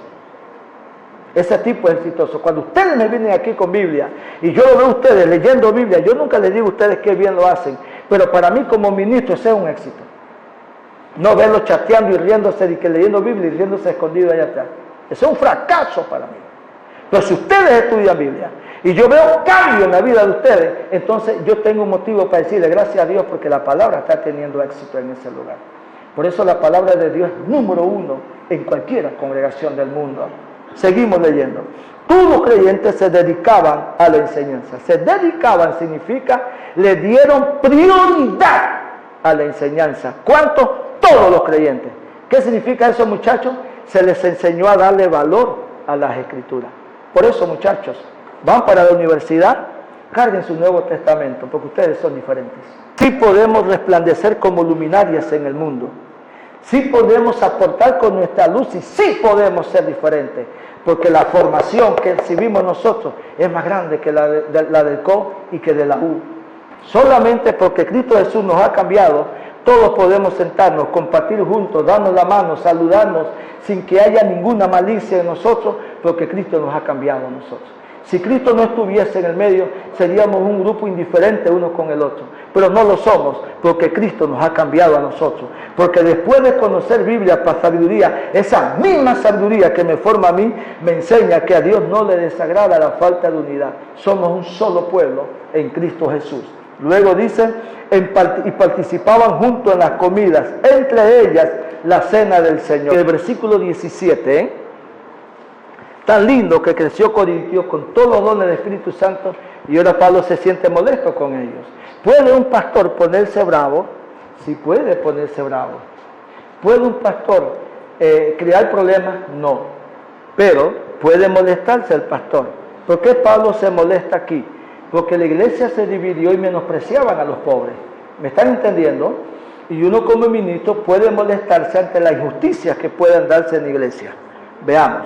S1: Ese tipo es exitoso. Cuando ustedes me vienen aquí con Biblia y yo lo veo a ustedes leyendo Biblia, yo nunca les digo a ustedes qué bien lo hacen, pero para mí como ministro ese es un éxito. No verlos chateando y riéndose y que leyendo Biblia y riéndose escondido allá atrás. Eso es un fracaso para mí. Pero si ustedes estudian Biblia y yo veo cambio en la vida de ustedes, entonces yo tengo un motivo para decirle gracias a Dios porque la palabra está teniendo éxito en ese lugar. Por eso la palabra de Dios es número uno en cualquier congregación del mundo. Seguimos leyendo. Todos los creyentes se dedicaban a la enseñanza. Se dedicaban significa le dieron prioridad a la enseñanza. ¿Cuántos? Todos los creyentes. ¿Qué significa eso, muchachos? Se les enseñó a darle valor a las escrituras. Por eso, muchachos, van para la universidad, carguen su Nuevo Testamento, porque ustedes son diferentes. Sí podemos resplandecer como luminarias en el mundo. Sí podemos aportar con nuestra luz y sí podemos ser diferentes, porque la formación que recibimos nosotros es más grande que la del CO y que de la U. Solamente porque Cristo Jesús nos ha cambiado, todos podemos sentarnos, compartir juntos, darnos la mano, saludarnos, sin que haya ninguna malicia en nosotros, porque Cristo nos ha cambiado a nosotros. Si Cristo no estuviese en el medio, seríamos un grupo indiferente uno con el otro. Pero no lo somos, porque Cristo nos ha cambiado a nosotros. Porque después de conocer Biblia para sabiduría, esa misma sabiduría que me forma a mí, me enseña que a Dios no le desagrada la falta de unidad. Somos un solo pueblo en Cristo Jesús. Luego dice, y participaban juntos en las comidas, entre ellas la cena del Señor. El versículo 17, tan lindo que creció Corintios con todos los dones del Espíritu Santo, y ahora Pablo se siente molesto con ellos. ¿Puede un pastor ponerse bravo? Sí puede ponerse bravo. ¿Puede un pastor crear problemas? No. Pero puede molestarse el pastor. ¿Por qué Pablo se molesta aquí? Porque la iglesia se dividió y menospreciaban a los pobres. ¿Me están entendiendo? Y uno como ministro puede molestarse ante las injusticias que puedan darse en la iglesia. Veamos.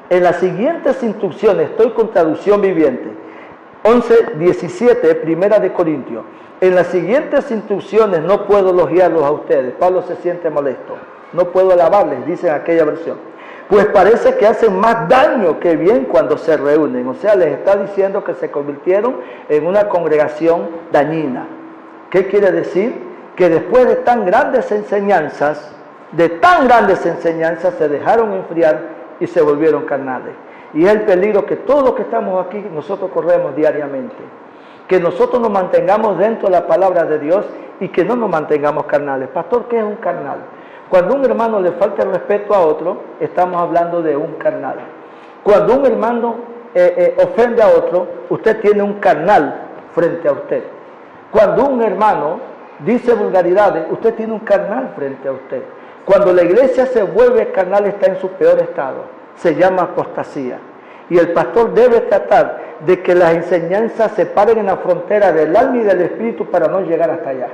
S1: En las siguientes instrucciones, estoy con traducción viviente, 11:17, primera de Corintios. En las siguientes instrucciones no puedo elogiarlos a ustedes. Pablo se siente molesto. No puedo alabarles, dice en aquella versión. Pues parece que hacen más daño que bien cuando se reúnen. O sea, les está diciendo que se convirtieron en una congregación dañina. ¿Qué quiere decir? Que después de tan grandes enseñanzas, se dejaron enfriar y se volvieron carnales. Y es el peligro que todos los que estamos aquí, nosotros corremos diariamente. Que nosotros nos mantengamos dentro de la palabra de Dios y que no nos mantengamos carnales. Pastor, ¿qué es un carnal? Cuando un hermano le falta el respeto a otro, estamos hablando de un carnal. Cuando un hermano ofende a otro, usted tiene un carnal frente a usted. Cuando un hermano dice vulgaridades, usted tiene un carnal frente a usted. Cuando la iglesia se vuelve carnal, está en su peor estado. Se llama apostasía. Y el pastor debe tratar de que las enseñanzas se paren en la frontera del alma y del espíritu para no llegar hasta allá.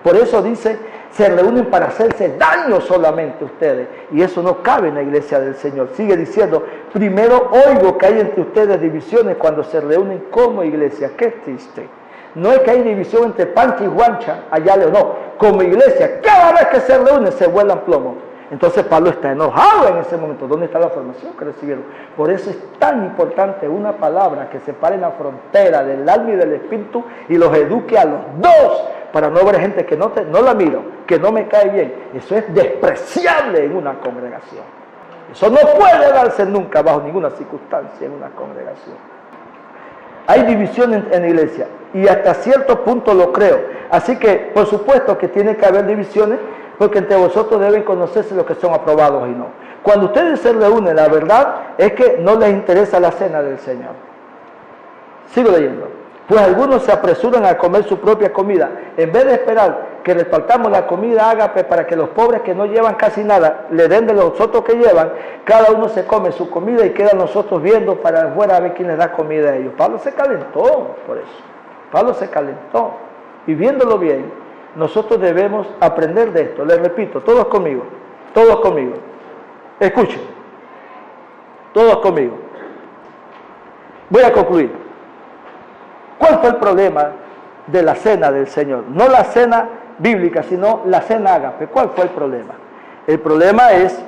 S1: Por eso dice, se reúnen para hacerse daño solamente ustedes. Y eso no cabe en la iglesia del Señor. Sigue diciendo, primero oigo que hay entre ustedes divisiones cuando se reúnen como iglesia. Qué triste. No es que hay división entre Pancha y Guancha, allá no. Como iglesia, cada vez que se reúnen se vuelan plomo. Entonces Pablo está enojado en ese momento. ¿Dónde está la formación que recibieron? Por eso es tan importante una palabra que se pare en la frontera del alma y del espíritu y los eduque a los dos, para no ver gente que no la miro, que no me cae bien. Eso es despreciable en una congregación. Eso no puede darse nunca bajo ninguna circunstancia en una congregación. Hay división en la iglesia y hasta cierto punto lo creo. Así que, por supuesto que tiene que haber divisiones, porque entre vosotros deben conocerse los que son aprobados y no. Cuando ustedes se reúnen, la verdad es que no les interesa la cena del Señor. Sigo leyendo. Pues algunos se apresuran a comer su propia comida. En vez de esperar que repartamos la comida ágape para que los pobres que no llevan casi nada le den de los otros que llevan, cada uno se come su comida y quedan nosotros viendo para afuera a ver quién les da comida a ellos. Pablo se calentó por eso. Pablo se calentó. Y viéndolo bien, nosotros debemos aprender de esto. Les repito, todos conmigo. Todos conmigo. Escuchen. Todos conmigo. Voy a concluir. ¿Cuál fue el problema de la cena del Señor? No la cena bíblica, sino la cena ágape. ¿Cuál fue el problema? El problema es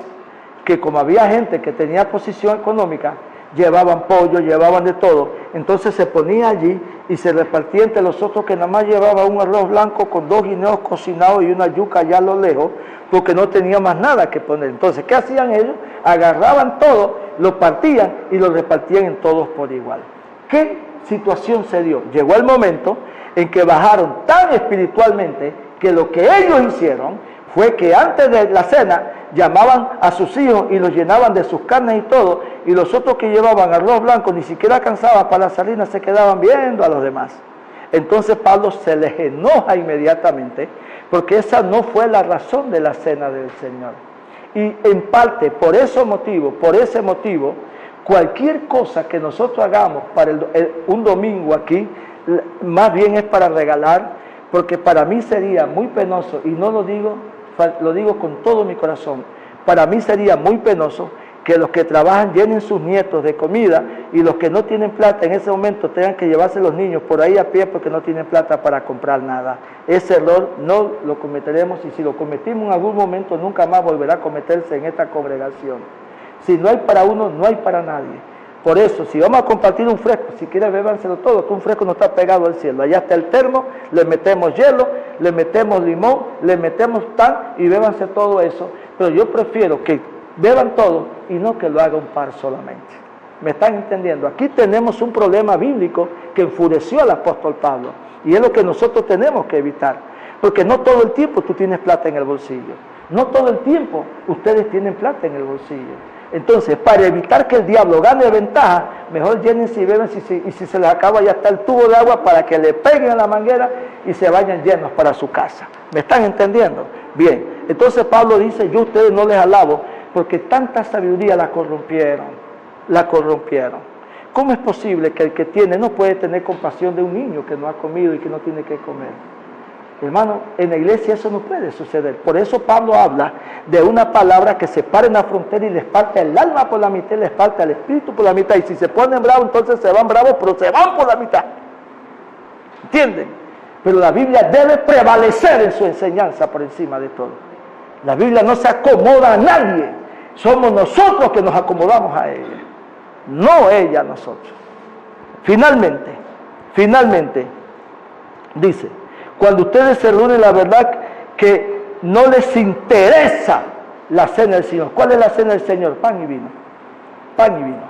S1: que como había gente que tenía posición económica, llevaban pollo, llevaban de todo, entonces se ponía allí y se repartía entre los otros que nada más llevaba un arroz blanco con 2 guineos cocinados y una yuca allá a lo lejos, porque no tenía más nada que poner. Entonces, ¿qué hacían ellos? Agarraban todo, lo partían y lo repartían en todos por igual. ¿Qué situación se dio? Llegó el momento en que bajaron tan espiritualmente que lo que ellos hicieron fue que antes de la cena llamaban a sus hijos y los llenaban de sus carnes y todo, y los otros que llevaban arroz blanco ni siquiera alcanzaban para la salina, se quedaban viendo a los demás. Entonces Pablo se les enoja inmediatamente, porque esa no fue la razón de la cena del Señor. Y en parte, por ese motivo, cualquier cosa que nosotros hagamos para un domingo aquí, más bien es para regalar, porque para mí sería muy penoso, y no lo digo con todo mi corazón, para mí sería muy penoso que los que trabajan llenen sus nietos de comida y los que no tienen plata en ese momento tengan que llevarse los niños por ahí a pie porque no tienen plata para comprar nada. Ese error no lo cometeremos, y si lo cometimos en algún momento nunca más volverá a cometerse en esta congregación. Si no hay para uno, no hay para nadie. Por eso, si vamos a compartir un fresco, si quieren bébanselo todo, que un fresco no está pegado al cielo. Allá está el termo, le metemos hielo, le metemos limón, le metemos pan y bébanse todo eso. Pero yo prefiero que beban todo y no que lo haga un par solamente. ¿Me están entendiendo? Aquí tenemos un problema bíblico que enfureció al apóstol Pablo. Y es lo que nosotros tenemos que evitar. Porque no todo el tiempo tú tienes plata en el bolsillo. No todo el tiempo ustedes tienen plata en el bolsillo. Entonces, para evitar que el diablo gane ventaja, mejor llénense y beben, y si se les acaba ya está el tubo de agua para que le peguen a la manguera y se vayan llenos para su casa. ¿Me están entendiendo? Bien, entonces Pablo dice, yo a ustedes no les alabo, porque tanta sabiduría la corrompieron. ¿Cómo es posible que el que tiene no puede tener compasión de un niño que no ha comido y que no tiene que comer? Hermano, en la iglesia eso no puede suceder. Por eso Pablo habla de una palabra que se para en la frontera y les parte el alma por la mitad y les parte el espíritu por la mitad. Y si se ponen bravos, entonces se van bravos, pero se van por la mitad. ¿Entienden? Pero la Biblia debe prevalecer en su enseñanza por encima de todo. La Biblia no se acomoda a nadie. Somos nosotros que nos acomodamos a ella. No ella a nosotros. Finalmente, dice, cuando ustedes se reúnen, la verdad que no les interesa la cena del Señor. ¿Cuál es la cena del Señor? Pan y vino. Pan y vino.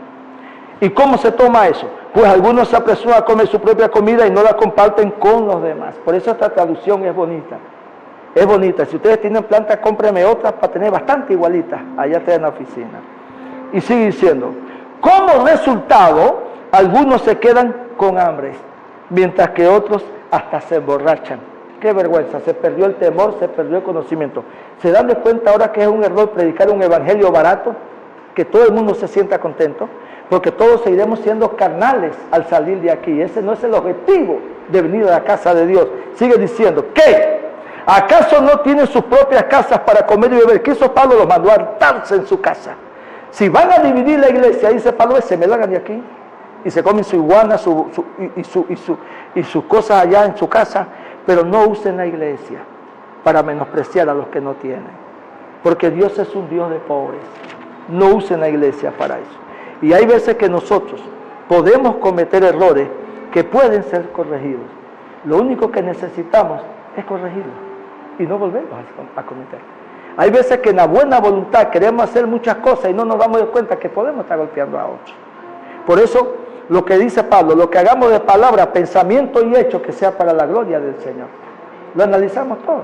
S1: ¿Y cómo se toma eso? Pues algunos se apresuran a comer su propia comida y no la comparten con los demás. Por eso esta traducción es bonita. Es bonita. Si ustedes tienen plantas, cómprenme otras para tener bastante igualitas allá atrás en la oficina. Y sigue diciendo, como resultado, algunos se quedan con hambre, mientras que otros hasta se emborrachan. Qué vergüenza, se perdió el temor, se perdió el conocimiento. ¿Se dan de cuenta ahora que es un error predicar un evangelio barato? Que todo el mundo se sienta contento, porque todos seguiremos siendo carnales al salir de aquí. Ese no es el objetivo de venir a la casa de Dios. Sigue diciendo, ¿qué? ¿Acaso no tienen sus propias casas para comer y beber? ¿Qué hizo Pablo? Los mandó a hartarse en su casa. Si van a dividir la iglesia, dice Pablo, se me largan de aquí y se comen su iguana y sus cosas allá en su casa, pero no usen la iglesia para menospreciar a los que no tienen, porque Dios es un Dios de pobres. No usen la iglesia para eso. Y hay veces que nosotros podemos cometer errores que pueden ser corregidos. Lo único que necesitamos es corregirlos y no volverlos a cometer. Hay veces que en la buena voluntad queremos hacer muchas cosas y no nos damos cuenta que podemos estar golpeando a otros. Por eso, lo que dice Pablo, lo que hagamos de palabra, pensamiento y hecho, que sea para la gloria del Señor. Lo analizamos todo.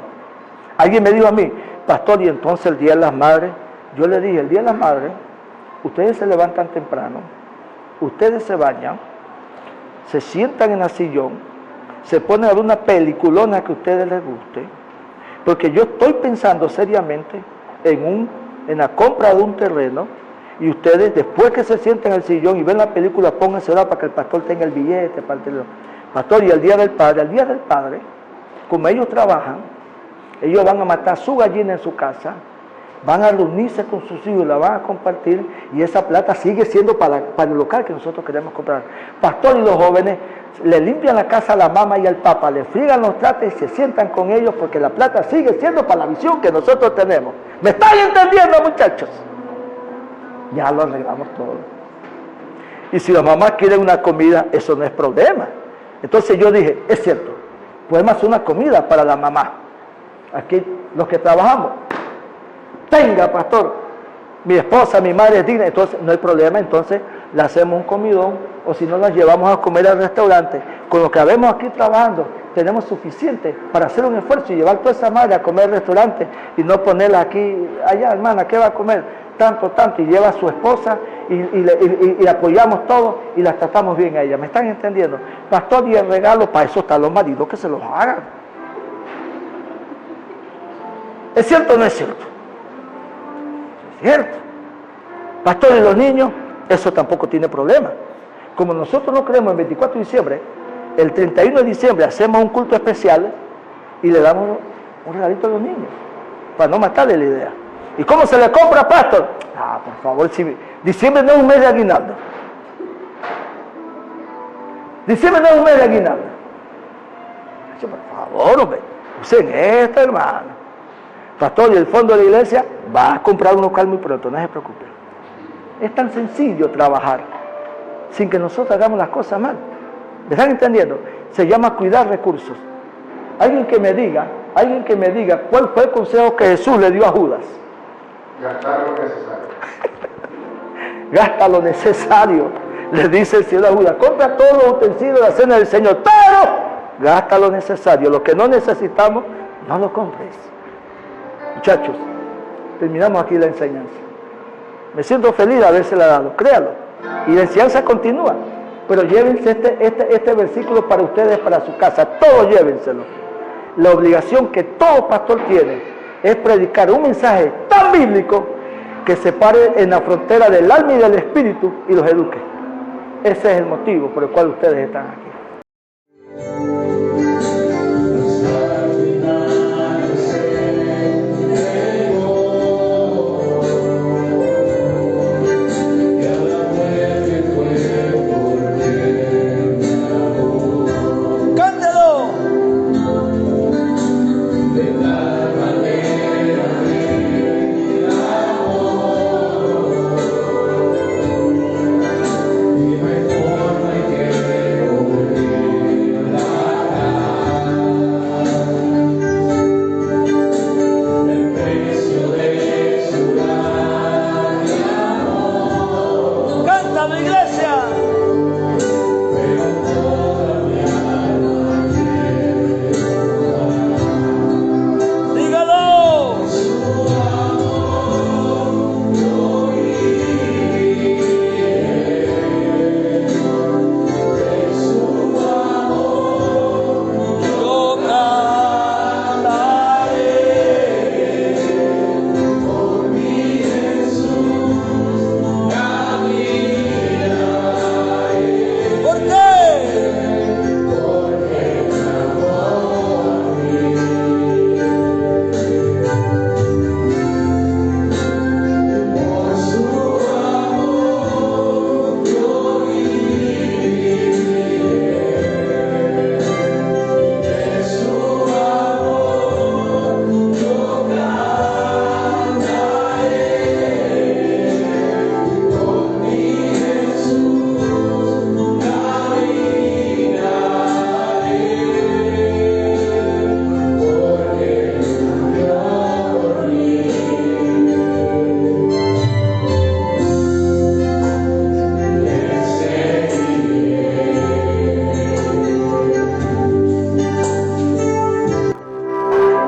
S1: Alguien me dijo a mí, pastor, y entonces el Día de las Madres. Yo le dije, el Día de las Madres, ustedes se levantan temprano, ustedes se bañan, se sientan en el sillón, se ponen a ver una peliculona que a ustedes les guste, porque yo estoy pensando seriamente en la compra de un terreno, y ustedes, después que se sienten en el sillón y ven la película, pónganse ahora para que el pastor tenga el billete para el teléfono. Pastor, y el Día del Padre, como ellos trabajan, ellos van a matar su gallina en su casa van a reunirse con sus hijos, la van a compartir y esa plata sigue siendo para el local que nosotros queremos comprar. Pastor y los jóvenes le limpian la casa a la mamá y al papá, le friegan los trastes y se sientan con ellos porque la plata sigue siendo para la visión que nosotros tenemos. ¿Me están entendiendo, muchachos? Ya lo arreglamos todo. Y si las mamás quieren una comida, eso no es problema. Entonces yo dije, es cierto, podemos hacer una comida para la mamá. Aquí los que trabajamos, tenga, pastor, mi esposa, mi madre es digna, entonces no hay problema, entonces le hacemos un comidón, o si no las llevamos a comer al restaurante. Con lo que habemos aquí trabajando, tenemos suficiente para hacer un esfuerzo y llevar toda esa madre a comer al restaurante y no ponerla aquí, allá, hermana, ¿qué va a comer? Tanto, y lleva a su esposa y apoyamos todo y la tratamos bien a ella. ¿Me están entendiendo? Pastor, y el regalo, para eso están los maridos que se los hagan. ¿Es cierto o no es cierto? Es cierto. Pastor, y los niños, eso tampoco tiene problema. Como nosotros no creemos el 24 de diciembre, el 31 de diciembre hacemos un culto especial y le damos un regalito a los niños, para no matarle la idea. ¿Y cómo se le compra, pastor? Por favor, si diciembre no es un mes de aguinaldo. Diciembre no es un mes de aguinaldo. Por favor, hombre, usen esto, hermano. Pastor, y el fondo de la iglesia va a comprar un local muy pronto, no se preocupe. Es tan sencillo trabajar sin que nosotros hagamos las cosas mal. ¿Me están entendiendo? Se llama cuidar recursos. Alguien que me diga cuál fue el consejo que Jesús le dio a Judas.
S2: Gastar lo necesario.
S1: Gasta lo necesario, le dice el Señor a Judas. Compra todos los utensilios de la cena del Señor, pero gasta lo necesario. Lo que no necesitamos, no lo compres. Muchachos, terminamos aquí la enseñanza. Me siento feliz de habérsela dado, créalo. Y la enseñanza continúa. Pero llévense este versículo para ustedes, para su casa. Todos llévenselo. La obligación que todo pastor tiene es predicar un mensaje tan bíblico que se pare en la frontera del alma y del espíritu y los eduque. Ese es el motivo por el cual ustedes están aquí.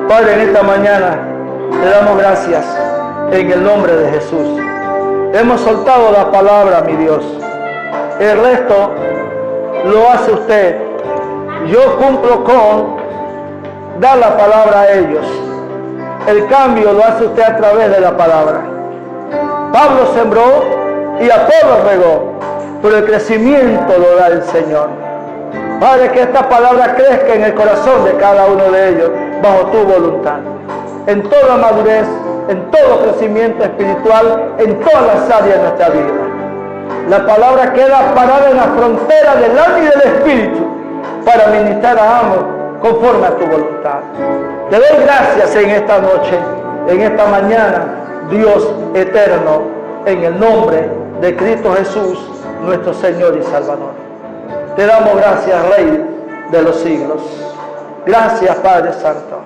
S1: Padre, en esta mañana te damos gracias en el nombre de Jesús. Hemos soltado la palabra, mi Dios. El resto lo hace usted. Yo cumplo con dar la palabra a ellos. El cambio lo hace usted a través de la palabra. Pablo sembró y Apolo regó, pero el crecimiento lo da el Señor. Padre, que esta palabra crezca en el corazón de cada uno de ellos bajo tu voluntad. En toda madurez, en todo crecimiento espiritual, en todas las áreas de nuestra vida. La palabra queda parada en la frontera del alma y del espíritu para ministrar a ambos conforme a tu voluntad. Te doy gracias en esta noche, en esta mañana, Dios eterno, en el nombre de Cristo Jesús, nuestro Señor y Salvador. Te damos gracias, Rey de los siglos. Gracias, Padre Santo.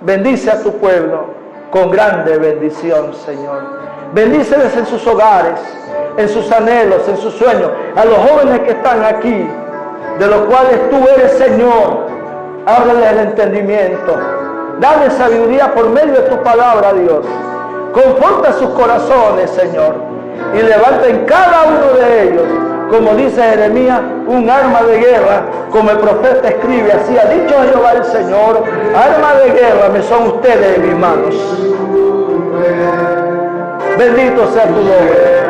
S1: Bendice a tu pueblo con grande bendición, Señor. Bendíceles en sus hogares, en sus anhelos, en sus sueños. A los jóvenes que están aquí, de los cuales tú eres Señor, ábreles el entendimiento. Dale sabiduría por medio de tu palabra, Dios. Conforta sus corazones, Señor, y levanta en cada uno de ellos, como dice Jeremías, un arma de guerra, como el profeta escribe, así ha dicho Jehová el Señor, arma de guerra me son ustedes en mis manos. Bendito sea tu nombre.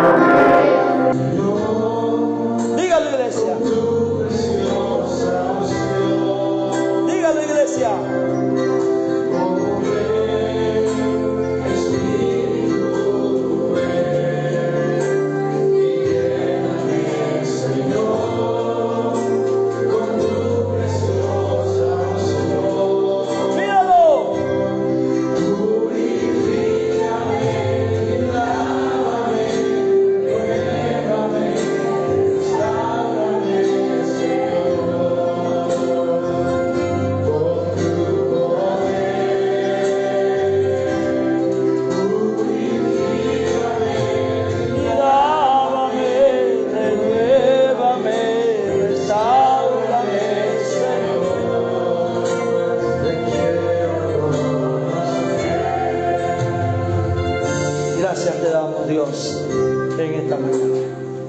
S1: Dígalo, iglesia. Dígalo, iglesia. Gracias te damos, Dios, en esta mañana.